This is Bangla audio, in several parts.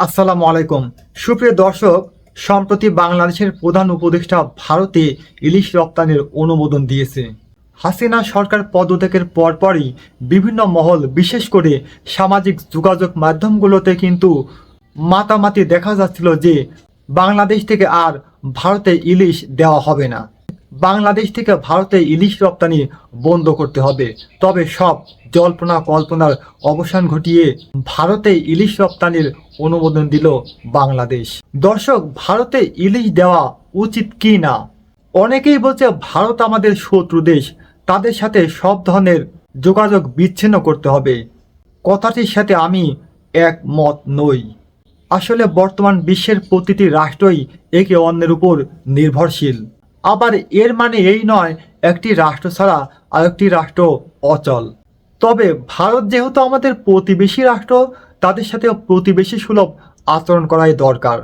আসসালামু আলাইকুম। সুপ্রিয় দর্শক, সম্প্রতি বাংলাদেশের প্রধান উপদেষ্টা ভারতে ইলিশ রপ্তানির অনুমোদন দিয়েছে। হাসিনা সরকার পদত্যাগের পরপরই বিভিন্ন মহল, বিশেষ করে সামাজিক যোগাযোগ মাধ্যমগুলোতে কিন্তু মাতামাতি দেখা যাচ্ছিল যে বাংলাদেশ থেকে আর ভারতে ইলিশ দেওয়া হবে না, বাংলাদেশ থেকে ভারতে ইলিশ রপ্তানি বন্ধ করতে হবে। তবে সব জল্পনা কল্পনার অবসান ঘটিয়ে ভারতে ইলিশ রপ্তানির অনুমোদন দিল বাংলাদেশ। দর্শক, ভারতে ইলিশ দেওয়া উচিত কি না? অনেকেই বলছে ভারত আমাদের শত্রু দেশ, তাদের সাথে সব ধরনের যোগাযোগ বিচ্ছিন্ন করতে হবে। কথাটির সাথে আমি একমত নই। আসলে বর্তমান বিশ্বের প্রতিটি রাষ্ট্রই একে অন্যের উপর নির্ভরশীল। আবার এর মানে এই নয় একটি রাষ্ট্র ছাড়া আরেকটি রাষ্ট্র অচল। তবে ভারত যেহেতু আমাদের প্রতিবেশী রাষ্ট্র, তাদের সাথে প্রতিবেশী সুলভ আচরণ করাই দরকার।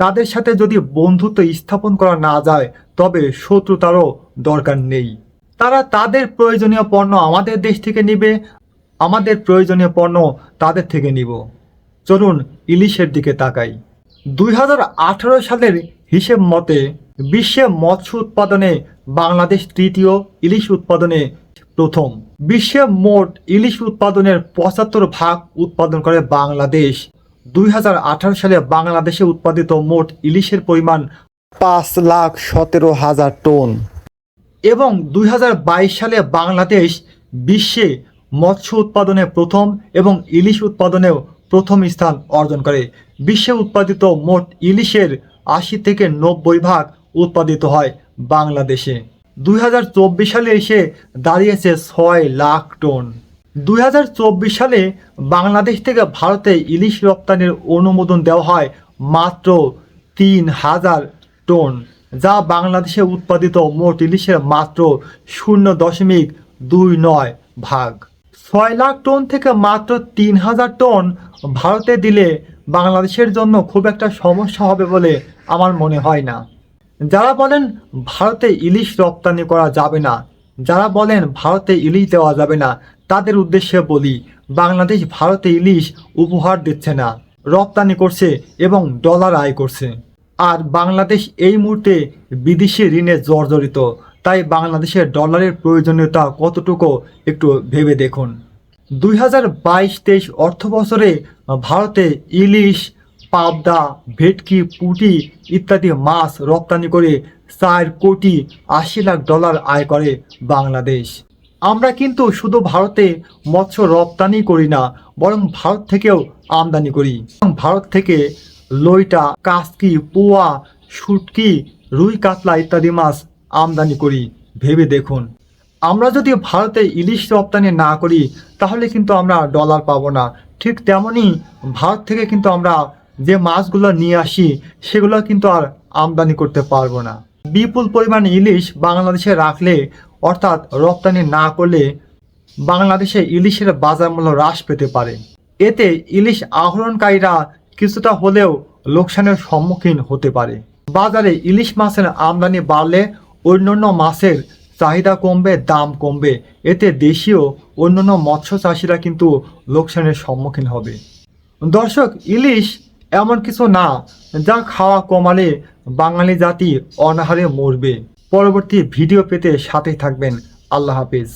তাদের সাথে যদি বন্ধুত্ব স্থাপন করা না যায়, তবে শত্রুতারও দরকার নেই। তারা তাদের প্রয়োজনীয় পণ্য আমাদের দেশ থেকে নিবে, আমাদের প্রয়োজনীয় পণ্য তাদের থেকে নিব। চলুন ইলিশের দিকে তাকাই। 2018 সালের হিসেব মতে বিশ্বে মৎস্য উৎপাদনে বাংলাদেশ তৃতীয়, ইলিশ উৎপাদনে প্রথম। বিশ্বে মোট ইলিশ উৎপাদনের 75% উৎপাদন করে বাংলাদেশ। 2018 সালে বাংলাদেশে উৎপাদিত মোট ইলিশের পরিমাণ 5,17,000 টন এবং 2022 সালে বাংলাদেশ বিশ্বে মৎস্য উৎপাদনে প্রথম এবং ইলিশ উৎপাদনেও প্রথম স্থান অর্জন করে। বিশ্বে উৎপাদিত মোট ইলিশের 80 থেকে 90% উৎপাদিত হয় বাংলাদেশে। 2024 সালে এসে দাঁড়িয়েছে 6 লাখ টন। 2024 সালে বাংলাদেশ থেকে ভারতে ইলিশ রপ্তানির অনুমোদন দেওয়া হয় মাত্র 3,000 টন, যা বাংলাদেশে উৎপাদিত মোট ইলিশের মাত্র 0.29 ভাগ। 6 লাখ টন থেকে মাত্র 3,000 টন ভারতে দিলে বাংলাদেশের জন্য খুব একটা সমস্যা হবে বলে আমার মনে হয় না। যারা বলেন ভারতে ইলিশ রপ্তানি করা যাবে না, যারা বলেন ভারতে ইলিশ দেওয়া যাবে না, তাদের উদ্দেশ্যে বলি, বাংলাদেশ ভারতে ইলিশ উপহার দিচ্ছে না, রপ্তানি করছে এবং ডলার আয় করছে। আর বাংলাদেশ এই মুহূর্তে বিদেশি ঋণে জর্জরিত। তাই বাংলাদেশের ডলারের প্রয়োজনীয়তা কতটুকু একটু ভেবে দেখুন। 2022-23 অর্থ বছরে ভারতে ইলিশ, পাবদা, ভেটকি, পুঁটি ইত্যাদি মাছ রপ্তানি করে 4,80,00,000 ডলার আয় করে বাংলাদেশ। আমরা কিন্তু শুধু ভারতে মৎস্য রপ্তানি করি না, বরং ভারত থেকেও আমদানি করি। ভারত থেকে লইটা, কাসকি, পোয়া, শুটকি, রুই, কাতলা ইত্যাদি মাছ আমদানি করি। ভেবে দেখুন, আমরা যদি ভারতে ইলিশ রপ্তানি না করি তাহলে কিন্তু আমরা ডলার পাবো না। ঠিক তেমনই ভারত থেকে কিন্তু আমরা যে মাছগুলো নিয়ে আসি সেগুলো কিন্তু আর আমদানি করতে পারবো না। বিপুল পরিমাণ ইলিশ বাংলাদেশে রাখলে, অর্থাৎ রপ্তানি না করলে, বাংলাদেশে ইলিশের বাজার মূল্য হ্রাস পেতে পারে। এতে ইলিশ আহরণকারীরা কিছুটা হলেও লোকসানের সম্মুখীন হতে পারে। বাজারে ইলিশ মাছের আমদানি বাড়লে অন্যান্য মাছের চাহিদা কমবে, দাম কমবে। এতে দেশীয় অন্যান্য মৎস্য চাষিরা কিন্তু লোকসানের সম্মুখীন হবে। দর্শক, ইলিশ এমন কিছু না যা খাওয়া কমালে বাঙালি জাতি অনাহারে মরবে। পরবর্তী ভিডিও পেতে সাথেই থাকবেন। আল্লাহ হাফিজ।